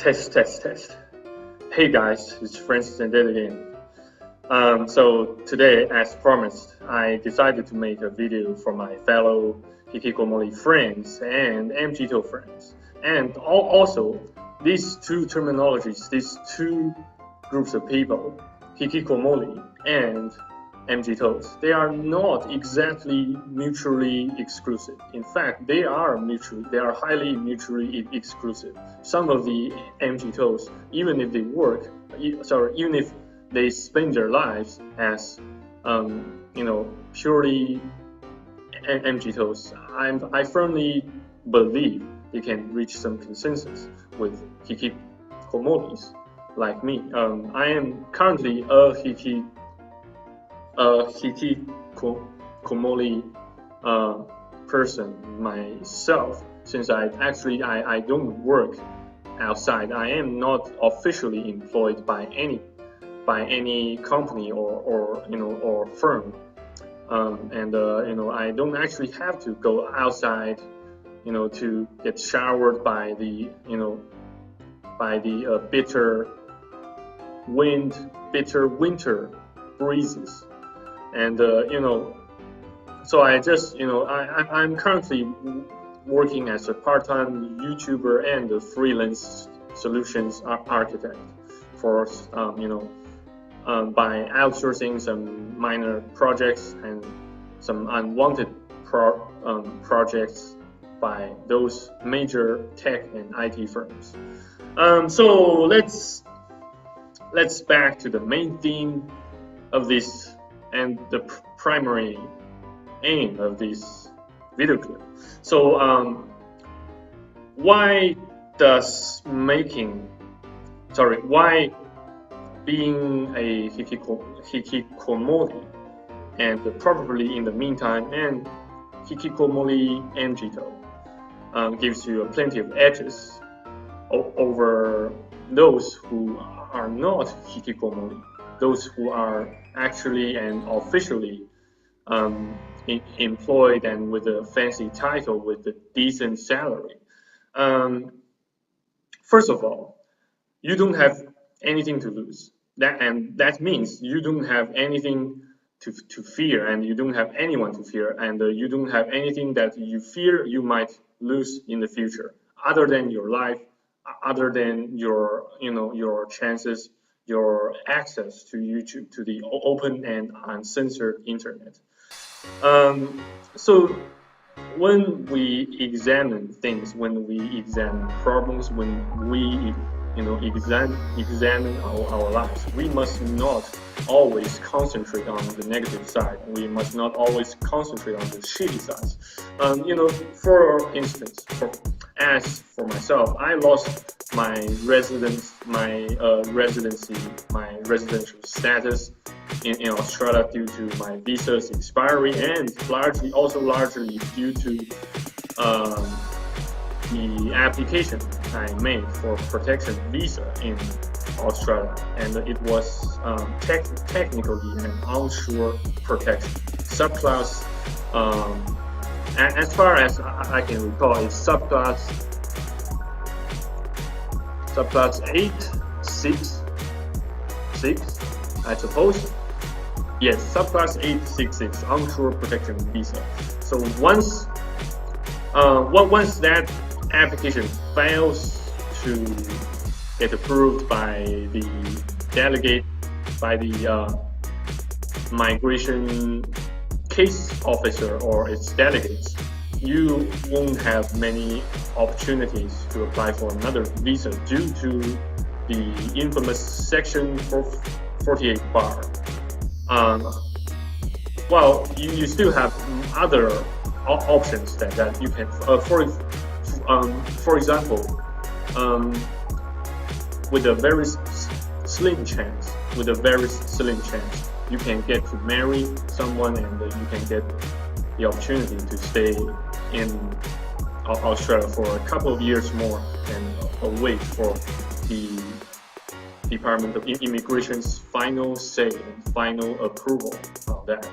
Test. Hey guys, it's Francis and Dad again. So today, as promised, I decided to make a video for my fellow Hikikomori friends and MGTOW friends. And also, these two terminologies, these two groups of people, Hikikomori and MGTOWs, they are not exactly mutually exclusive. In fact, they are highly mutually exclusive. Some of the MGTOWs, even if they spend their lives as, purely MGTOWs, I firmly believe they can reach some consensus with Hikikomoris like me. I am currently a Hikikomori person myself, since I don't work outside. I am not officially employed by any company or firm, I don't actually have to go outside, to get showered by the bitter winter breezes. And so I'm currently working as a part-time YouTuber and a freelance solutions architect for by outsourcing some minor projects and some unwanted projects by those major tech and IT firms. So let's back to the main theme of this and the primary aim of this video clip. So why being a Hikikomori and probably in the meantime and Hikikomori MGTOW gives you plenty of edges over those who are not Hikikomori, those who are actually and officially employed and with a fancy title with a decent salary. First of all, you don't have anything to lose. That means you don't have anything to fear, and you don't have anyone to fear, and you don't have anything that you fear you might lose in the future, other than your life, other than your chances, your access to YouTube, to the open and uncensored internet. So when we examine things, when we examine problems, when we examine our lives, we must not always concentrate on the negative side. We must not always concentrate on the shitty sides. For instance, as for myself, I lost my residential status in Australia due to my visa's expiry, and largely due to the application I made for protection visa in Australia, and it was technically an onshore protection subclass. As far as I can recall, it's subclass 866, I suppose. Yes, subclass 866, onshore protection visa. So once that application fails to get approved by the delegate, by the migration case officer or its delegates, you won't have many opportunities to apply for another visa due to the infamous Section 48 bar. Well, you still have other options that you can, for example, with a very slim chance, you can get to marry someone, and you can get the opportunity to stay in Australia for a couple of years more and wait for the Department of Immigration's final say and final approval of that.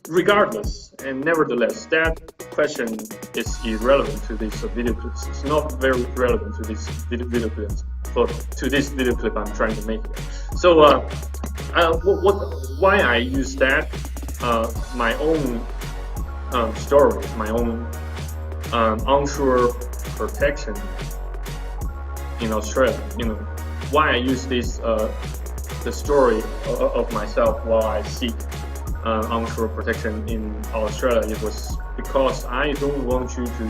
Regardless, and nevertheless, that question is irrelevant to this video clip. It's not very relevant to this video clip. To this video clip I'm trying to make it. So why I use that my own story, my own onshore protection in Australia. Why I use this the story of myself while I seek onshore protection in Australia. It was because I don't want you to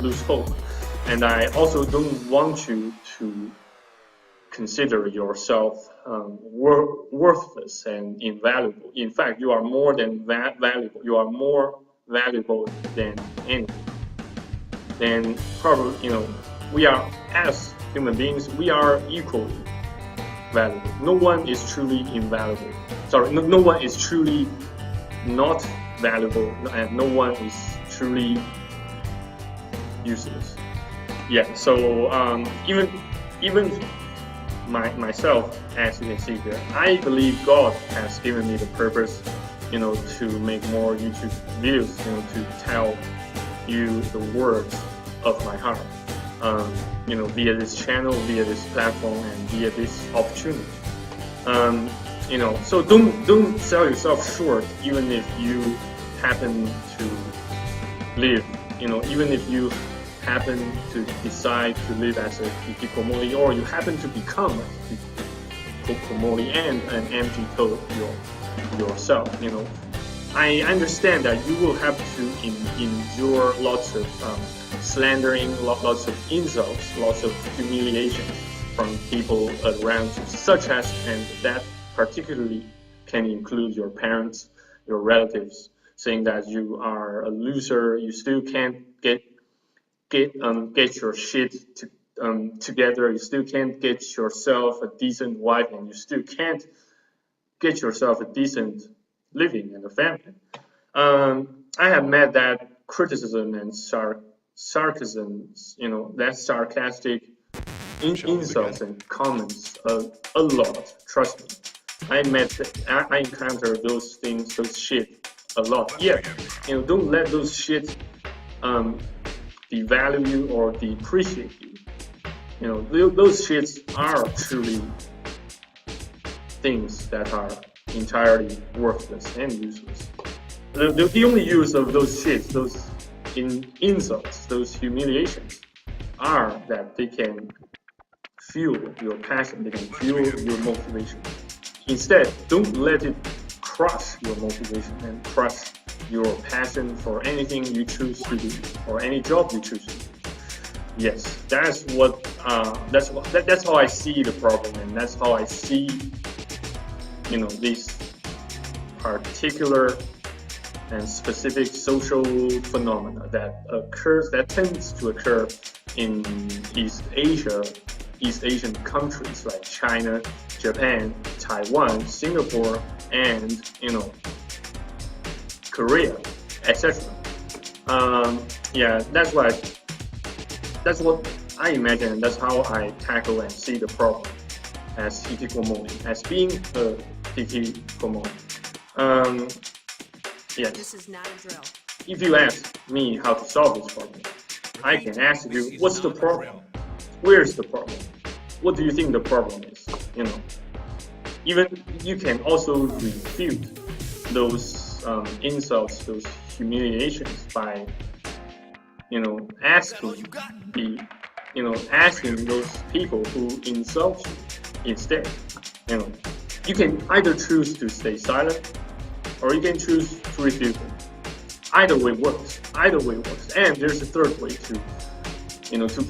lose hope, and I also don't want you to consider yourself worthless and invaluable. In fact, you are more than valuable. You are more valuable than anything. Then probably, we are, as human beings, we are equally valuable. No one is truly invaluable. Sorry, no one is truly not valuable, and no one is truly useless. Yeah. So even myself, as you can see here, I believe God has given me the purpose, to make more YouTube videos, to tell you the words of my heart, via this channel, via this platform, and via this opportunity. So don't sell yourself short, even if you happen to live, even if you happen to decide to live as a hikikomori, or you happen to become a hikikomori and an MGTOW yourself. I understand that you will have to endure lots of slandering, lots of insults, lots of humiliation from people around you, such as, and that particularly can include your parents, your relatives, saying that you are a loser, you still can't get your shit together, you still can't get yourself a decent wife, and you still can't get yourself a decent living and a family. I have met that criticism and sarcasm, that sarcastic insults and comments a lot. Trust me, I encounter those things, those shit a lot. Yeah, don't let those shit devalue you or depreciate you. Those shits are truly things that are entirely worthless and useless. The only use of those shits, those insults, those humiliations, are that they can fuel your passion, they can fuel your motivation. Instead, don't let it crush your motivation and crush your passion for anything you choose to do or any job you choose to do. Yes, that's how I see the problem, and that's how I see this particular and specific social phenomena that tends to occur in East Asian countries like China, Japan, Taiwan, Singapore, and Korea, etc. That's what I imagine, and that's how I tackle and see the problem as hikikomori, as being a hikikomori. Yes. This is not a drill. If you ask me how to solve this problem, I can ask you, what's the problem? Where's the problem? What do you think the problem is? Even you can also refute those insults, those humiliations by asking those people who insult you instead. You can either choose to stay silent, or you can choose to refute them. Either way works. And there's a third way to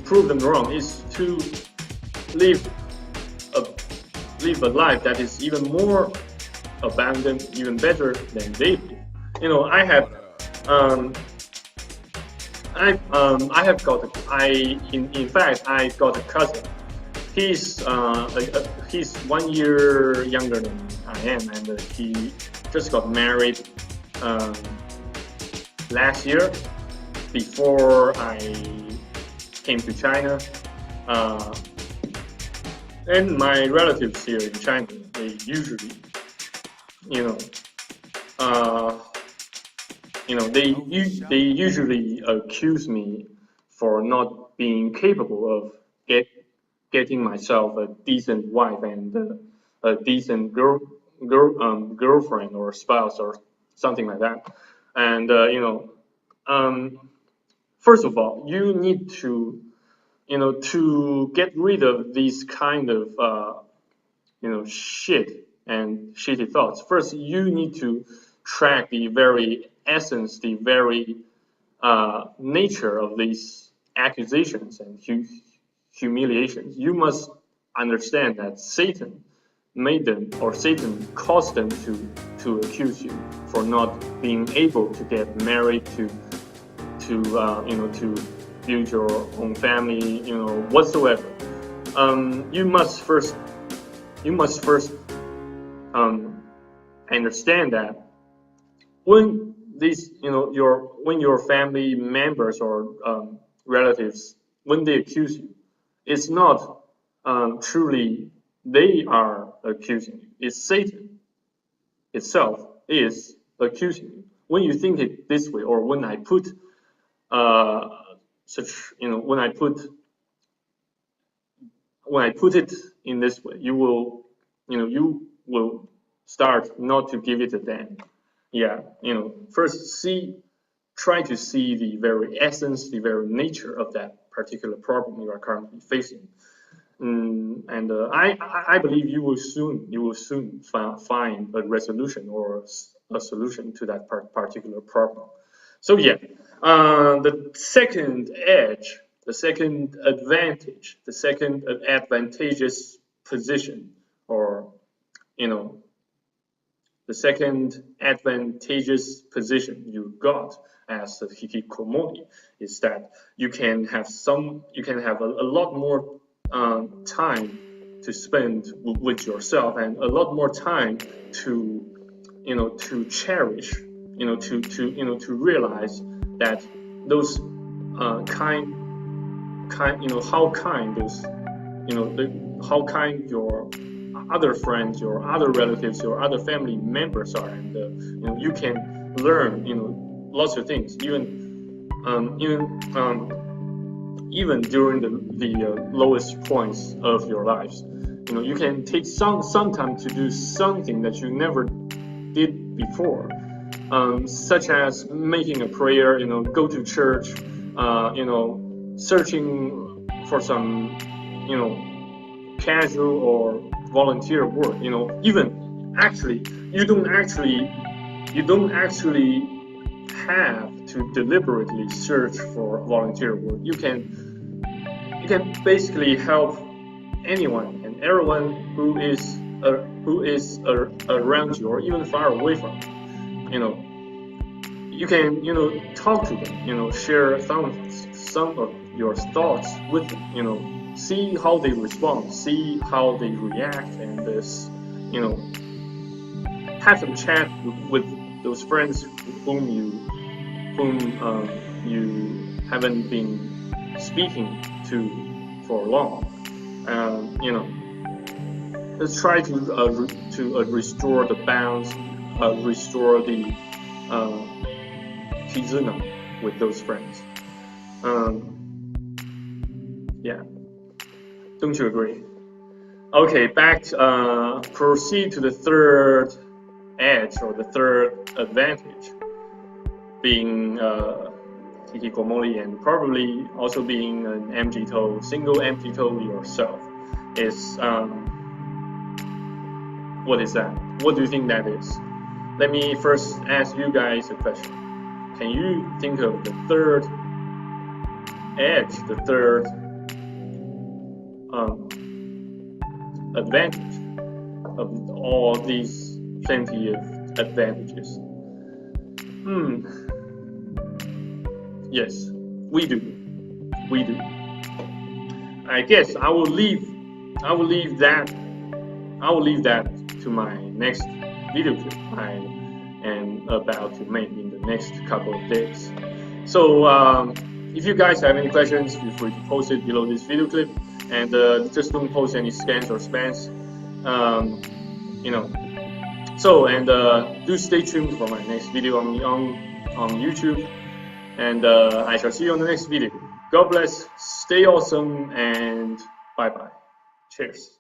prove them wrong, is to live a life that is even more abundant, even better than they live. I got a cousin. He's 1 year younger than I am, and he just got married last year, before I came to China. And my relatives here in China, they usually, they usually accuse me for not being capable of getting myself a decent wife and a decent girlfriend or spouse or something like that. And first of all, you need to to get rid of these kind of shit and shitty thoughts. First, you need to track the very essence, the very nature of these accusations and humiliations. You must understand that Satan made them, or Satan caused them to accuse you for not being able to get married, to build your own family, whatsoever. You must first understand that when these, when your family members or relatives, when they accuse you, it's not truly they are accusing you. It's Satan itself is accusing you. When you think it this way, or when I put when I put it in this way, you will start not to give it a damn. Yeah, first try to see the very essence, the very nature of that particular problem you are currently facing. And I believe you will soon find a resolution or a solution to that particular problem. So yeah, the second edge, the second advantage, the second advantageous position, or the second advantageous position you got as a hikikomori is that you can have a lot more time to spend with yourself, and a lot more time to to cherish, to realize that those how kind those how kind your other friends, your other relatives, your other family members are, and you can learn lots of things, even during the lowest points of your lives. You can take some time to do something that you never did before, such as making a prayer, go to church, searching for some casual or volunteer work. Even actually you don't actually have to deliberately search for volunteer work. You can basically help anyone and everyone who is around you, or even far away from you. You can talk to them, share some of your thoughts with them, see how they respond, see how they react, and have some chat with those friends whom you haven't been speaking to for long. Let's try to restore the balance, restore the kizuna with those friends. Yeah, don't you agree? Okay, proceed to the third edge, or the third advantage, being hikikomori, and probably also being an MGTOW, single MGTOW yourself, is what is that? What do you think that is? Let me first ask you guys a question. Can you think of the third edge, the third advantage of all these plenty of advantages? Yes, we do. I guess I will leave that to my next video clip I am about to make in the next couple of days. So if you guys have any questions, feel free to post it below this video clip, and just don't post any scams or spams. So, and do stay tuned for my next video on on YouTube. And I shall see you on the next video. God bless, stay awesome, and bye-bye. Cheers.